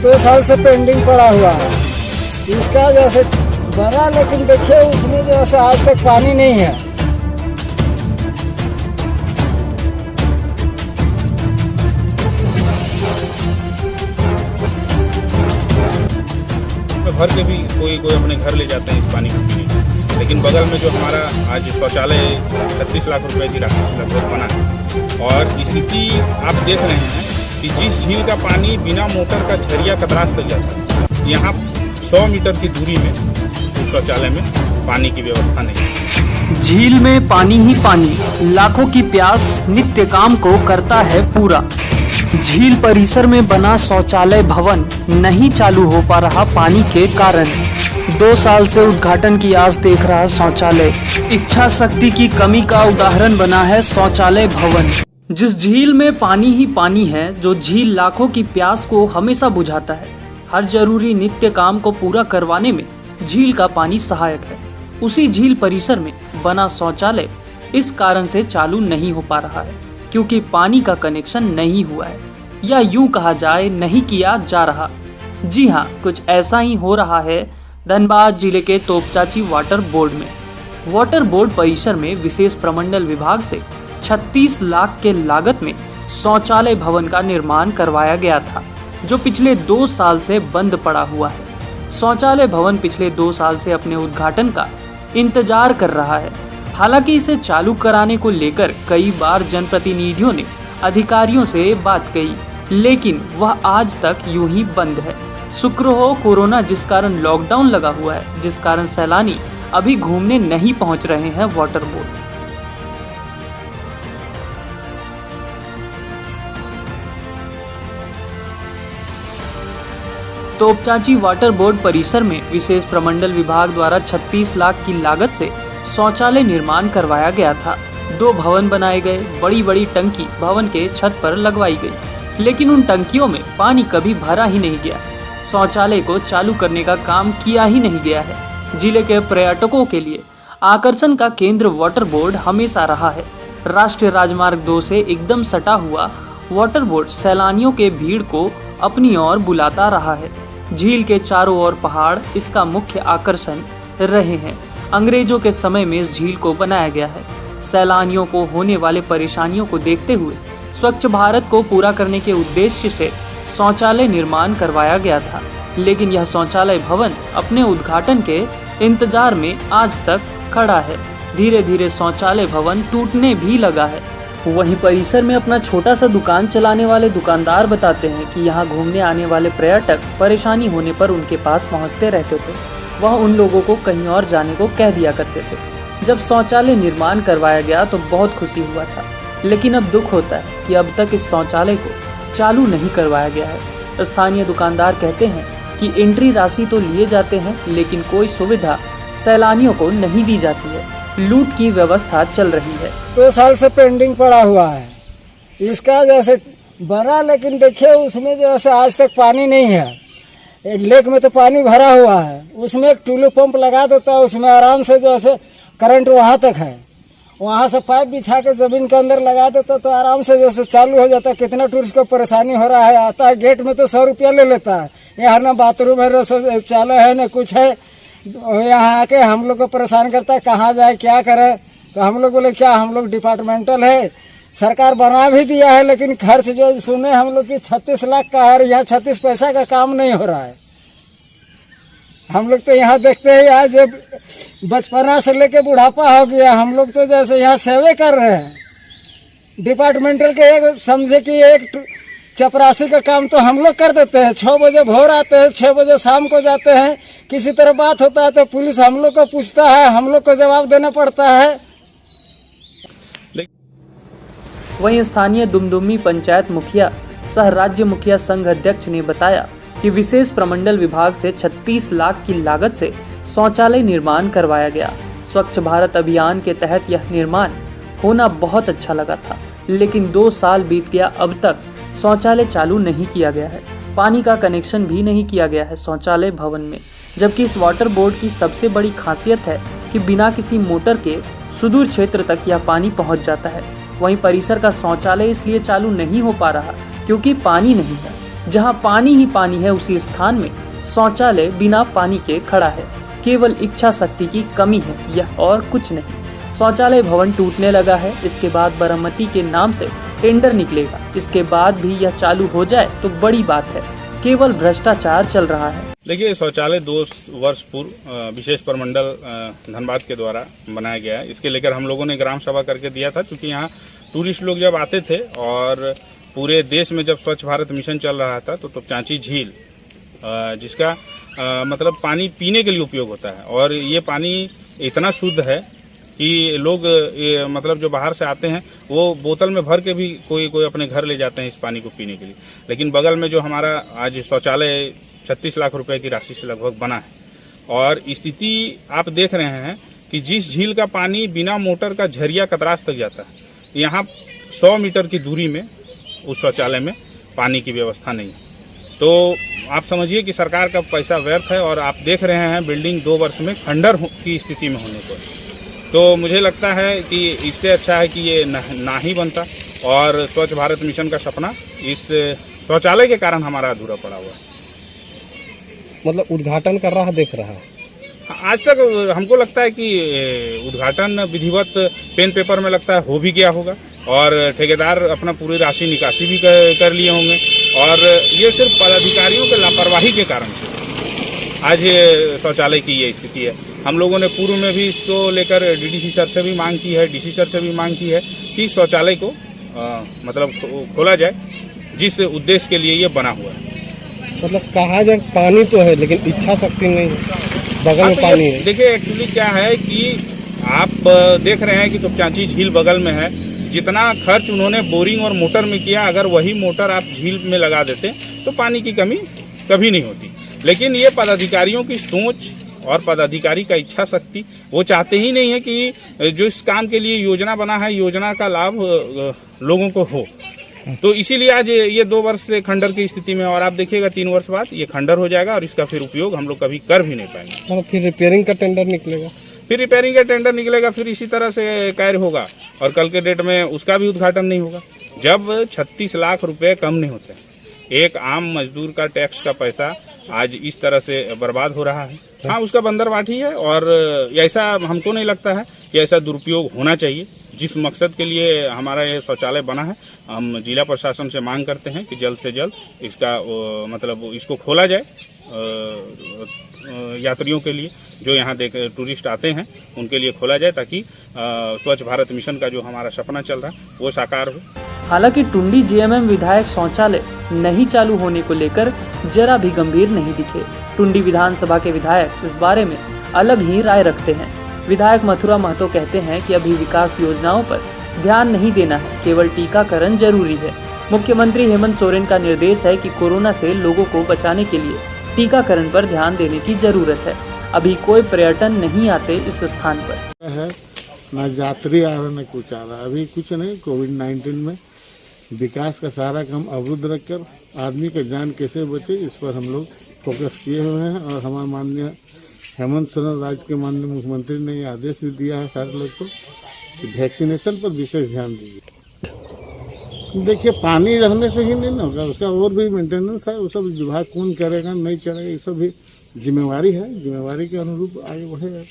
2 साल से पेंडिंग पड़ा हुआ है। इसका जैसे बना, लेकिन देखिए उसमें जैसे आज तक पानी नहीं है। भर के भी कोई अपने घर ले जाते हैं इस पानी को पीने, लेकिन बगल में जो हमारा आज शौचालय 36 लाख रुपए की राशि लगभग बना है, और स्थिति आप देख रहे हैं कि जिस झील का पानी बिना मोटर का झरिया कतरास तक जाता है, यहाँ 100 मीटर की दूरी में उस शौचालय में पानी की व्यवस्था नहीं है। झील में पानी ही पानी, लाखों की प्यास नित्य काम को करता है पूरा। झील परिसर में बना शौचालय भवन नहीं चालू हो पा रहा पानी के कारण। 2 साल से उद्घाटन की आस देख रहा शौचालय, इच्छा शक्ति की कमी का उदाहरण बना है शौचालय भवन। जिस झील में पानी ही पानी है, जो झील लाखों की प्यास को हमेशा बुझाता है, हर जरूरी नित्य काम को पूरा करवाने में झील का पानी सहायक है, उसी झील परिसर में बना शौचालय इस कारण से चालू नहीं हो पा रहा है क्योंकि पानी का कनेक्शन नहीं हुआ है, या यूं कहा जाए नहीं किया जा रहा। जी हाँ, कुछ ऐसा ही हो रहा है धनबाद जिले के तोपचांची वाटर बोर्ड में। वाटर बोर्ड परिसर में विशेष प्रमंडल विभाग से 36 लाख के लागत में शौचालय भवन का निर्माण करवाया गया था, जो पिछले 2 साल से बंद पड़ा हुआ है। शौचालय भवन पिछले 2 साल से अपने उद्घाटन का इंतजार कर रहा है। हालांकि इसे चालू कराने को लेकर कई बार जनप्रतिनिधियों ने अधिकारियों से बात कही, लेकिन वह आज तक यूं ही बंद है। शुक्र हो कोरोना जिस कारण लॉकडाउन लगा हुआ है, जिस कारण सैलानी अभी घूमने नहीं पहुंच रहे हैं water board. Topchanchi water board परिसर में विशेष प्रमंडल विभाग द्वारा 36 लाख की लागत से शौचालय निर्माण करवाया गया था। 2 भवन बनाए गए, बड़ी बड़ी टंकी भवन के छत पर लगवाई गई, लेकिन उन टंकियों में पानी कभी भरा ही नहीं गया। शौचालय को चालू करने का काम किया ही नहीं गया है। जिले के पर्यटकों के लिए आकर्षण का केंद्र वाटर बोर्ड हमेशा रहा है। राष्ट्रीय राजमार्ग 2 से एकदम सटा हुआ वाटर बोर्ड सैलानियों के भीड़ को अपनी ओर बुलाता रहा है। झील के चारों ओर पहाड़ इसका मुख्य आकर्षण रहे हैं। अंग्रेजों के समय में इस झील को बनाया गया है। सैलानियों को होने वाले परेशानियों को देखते हुए स्वच्छ भारत को पूरा करने के उद्देश्य से शौचालय निर्माण करवाया गया था, लेकिन यह शौचालय भवन अपने उद्घाटन के इंतजार में आज तक खड़ा है। धीरे धीरे शौचालय भवन टूटने भी लगा है। वहीं परिसर में अपना छोटा सा दुकान चलाने वाले दुकानदार बताते हैं कि यहाँ घूमने आने वाले पर्यटक परेशानी होने पर उनके पास पहुँचते रहते थे। वह उन लोगों को कहीं और जाने को कह दिया करते थे। जब शौचालय निर्माण करवाया गया तो बहुत खुशी हुआ था, लेकिन अब दुख होता है कि अब तक इस शौचालय को चालू नहीं करवाया गया है। स्थानीय दुकानदार कहते हैं कि एंट्री राशि तो लिए जाते हैं, लेकिन कोई सुविधा सैलानियों को नहीं दी जाती है। लूट की व्यवस्था चल रही है। 2 साल से पेंडिंग पड़ा हुआ है। इसका जैसे बना, लेकिन देखिए उसमें जैसे आज तक पानी नहीं है। लेक में तो पानी भरा हुआ है, उसमें एक टूलू पंप लगा देता है, उसमें आराम से जैसे करंट वहाँ तक है, वहाँ से पाइप बिछा के जमीन के अंदर लगा देता तो आराम से जैसे चालू हो जाता है। कितना टूरिस्ट को परेशानी हो रहा है, आता है गेट में तो 100 रुपया ले लेता है। यहाँ ना बाथरूम है, ना शौचालय है, ना कुछ है। यहाँ आके हम लोग को परेशान करता है, कहाँ जाए क्या करे। तो हम लोग बोले क्या, हम लोग डिपार्टमेंटल है, सरकार बना भी दिया है, लेकिन खर्च जो सुने हम लोग की 36 लाख का है, यहाँ 36 पैसा का काम नहीं हो रहा है। हम लोग तो यहाँ देखते हैं, यहाँ जब बचपना से लेके बुढ़ापा हो गया, हम लोग तो जैसे यहाँ सेवे कर रहे हैं। डिपार्टमेंटल के एक समझे कि एक चपरासी का काम तो हम लोग कर देते हैं। 6 बजे भोर आते हैं, 6 बजे शाम को जाते हैं। किसी तरह बात होता है तो पुलिस हम लोग को पूछता है, हम लोग को जवाब देना पड़ता है। वहीं स्थानीय दुमदुमी पंचायत मुखिया सह राज्य मुखिया संघ अध्यक्ष ने बताया कि विशेष प्रमंडल विभाग से 36 लाख की लागत से शौचालय निर्माण करवाया गया। स्वच्छ भारत अभियान के तहत यह निर्माण होना बहुत अच्छा लगा था, लेकिन 2 साल बीत गया, अब तक शौचालय चालू नहीं किया गया है। पानी का कनेक्शन भी नहीं किया गया है शौचालय भवन में, जबकि इस वाटर बोर्ड की सबसे बड़ी खासियत है कि बिना किसी मोटर के सुदूर क्षेत्र तक यह पानी पहुंच जाता है। वहीं परिसर का शौचालय इसलिए चालू नहीं हो पा रहा क्योंकि पानी नहीं है। जहां पानी ही पानी है उसी स्थान में शौचालय बिना पानी के खड़ा है। केवल इच्छा शक्ति की कमी है, यह और कुछ नहीं। शौचालय भवन टूटने लगा है, इसके बाद मरम्मती के नाम से टेंडर निकलेगा। इसके बाद भी यह चालू हो जाए तो बड़ी बात है। केवल भ्रष्टाचार चल रहा है। देखिए, शौचालय 2 वर्ष पूर्व विशेष प्रमंडल धनबाद के द्वारा बनाया गया है। इसके लेकर हम लोगों ने ग्राम सभा करके दिया था, क्योंकि यहाँ टूरिस्ट लोग जब आते थे और पूरे देश में जब स्वच्छ भारत मिशन चल रहा था तो चांची झील जिसका मतलब पानी पीने के लिए उपयोग होता है, और ये पानी इतना शुद्ध है कि लोग मतलब जो बाहर से आते हैं वो बोतल में भर के भी कोई अपने घर ले जाते हैं इस पानी को पीने के लिए। लेकिन बगल में जो हमारा आज शौचालय 36 लाख रुपए की राशि से लगभग बना है, और स्थिति आप देख रहे हैं कि जिस झील का पानी बिना मोटर का झरिया कतरास तक जाता है, यहाँ 100 मीटर की दूरी में उस शौचालय में पानी की व्यवस्था नहीं है। तो आप समझिए कि सरकार का पैसा व्यर्थ है, और आप देख रहे हैं बिल्डिंग 2 वर्ष में खंडर की स्थिति में होने को। तो मुझे लगता है कि इससे अच्छा है कि ये ना ही बनता, और स्वच्छ भारत मिशन का सपना इस शौचालय के कारण हमारा अधूरा पड़ा हुआ है। मतलब उद्घाटन कर रहा, देख रहा। आज तक हमको लगता है कि उद्घाटन विधिवत पेन पेपर में लगता है हो भी गया होगा, और ठेकेदार अपना पूरी राशि निकासी भी कर लिए होंगे, और ये सिर्फ पदाधिकारियों के लापरवाही के कारण से आज शौचालय की ये स्थिति है। हम लोगों ने पूर्व में भी इसको लेकर डीडीसी सर से भी मांग की है, डीसी सर से भी मांग की है कि शौचालय को मतलब खोला जाए, जिस उद्देश्य के लिए ये बना हुआ है। मतलब कहा जाए पानी तो है लेकिन इच्छा शक्ति नहीं है, बगल में पानी है। देखिए, एक्चुअली क्या है कि आप देख रहे हैं कि तोपचांची झील बगल में है। जितना खर्च उन्होंने बोरिंग और मोटर में किया, अगर वही मोटर आप झील में लगा देते तो पानी की कमी कभी नहीं होती। लेकिन ये पदाधिकारियों की सोच और पदाधिकारी का इच्छा शक्ति, वो चाहते ही नहीं है कि जो इस काम के लिए योजना बना है, योजना का लाभ लोगों को हो। तो इसीलिए आज ये 2 वर्ष से खंडर की स्थिति में, और आप देखिएगा 3 वर्ष बाद ये खंडर हो जाएगा, और इसका फिर उपयोग हम लोग कभी कर भी नहीं पाएंगे। फिर रिपेयरिंग का टेंडर निकलेगा, फिर इसी तरह से कार्य होगा, और कल के डेट में उसका भी उद्घाटन नहीं होगा। जब 36 लाख रुपए कम नहीं होते, एक आम मजदूर का टैक्स का पैसा आज इस तरह से बर्बाद हो रहा है। हाँ, उसका बंदरबांटी है, और ऐसा हमको नहीं लगता है कि ऐसा दुरुपयोग होना चाहिए। जिस मकसद के लिए हमारा ये शौचालय बना है, हम जिला प्रशासन से मांग करते हैं कि जल्द से जल्द इसका मतलब इसको खोला जाए यात्रियों के लिए, जो यहाँ टूरिस्ट आते हैं उनके लिए खोला जाए, ताकि स्वच्छ भारत मिशन का जो हमारा सपना चल रहा है वो साकार हो। हालांकि टुंडी जेएमएम विधायक शौचालय नहीं चालू होने को लेकर जरा भी गंभीर नहीं दिखे। टुंडी विधानसभा के विधायक इस बारे में अलग ही राय रखते हैं। विधायक मथुरा महतो कहते हैं कि अभी विकास योजनाओं पर ध्यान नहीं देना है, केवल टीकाकरण जरूरी है। मुख्यमंत्री हेमंत सोरेन का निर्देश है कि कोरोना से लोगों को बचाने के लिए टीकाकरण पर ध्यान देने की जरूरत है। अभी कोई पर्यटन नहीं आते इस स्थान पर है, न यात्री आ रहा, न कुछ आ रहा। अभी कुछ नहीं, कोविड-19 में विकास का सारा काम अवरुद्ध रखकर आदमी का जान कैसे बचे, इस पर हम लोग फोकस किए हुए हैं। और हमारे माननीय हेमंत सोरेन राज्य के माननीय मुख्यमंत्री ने ये आदेश भी दिया है सारे लोग को कि वैक्सीनेशन पर विशेष ध्यान दीजिए। देखिए, पानी रहने से ही नहीं होगा, उसका और भी मेंटेनेंस है, वो सब विभाग कौन करेगा नहीं करेगा, ये सब भी जिम्मेवारी है, जिम्मेवारी के अनुरूप आगे बढ़ेगा।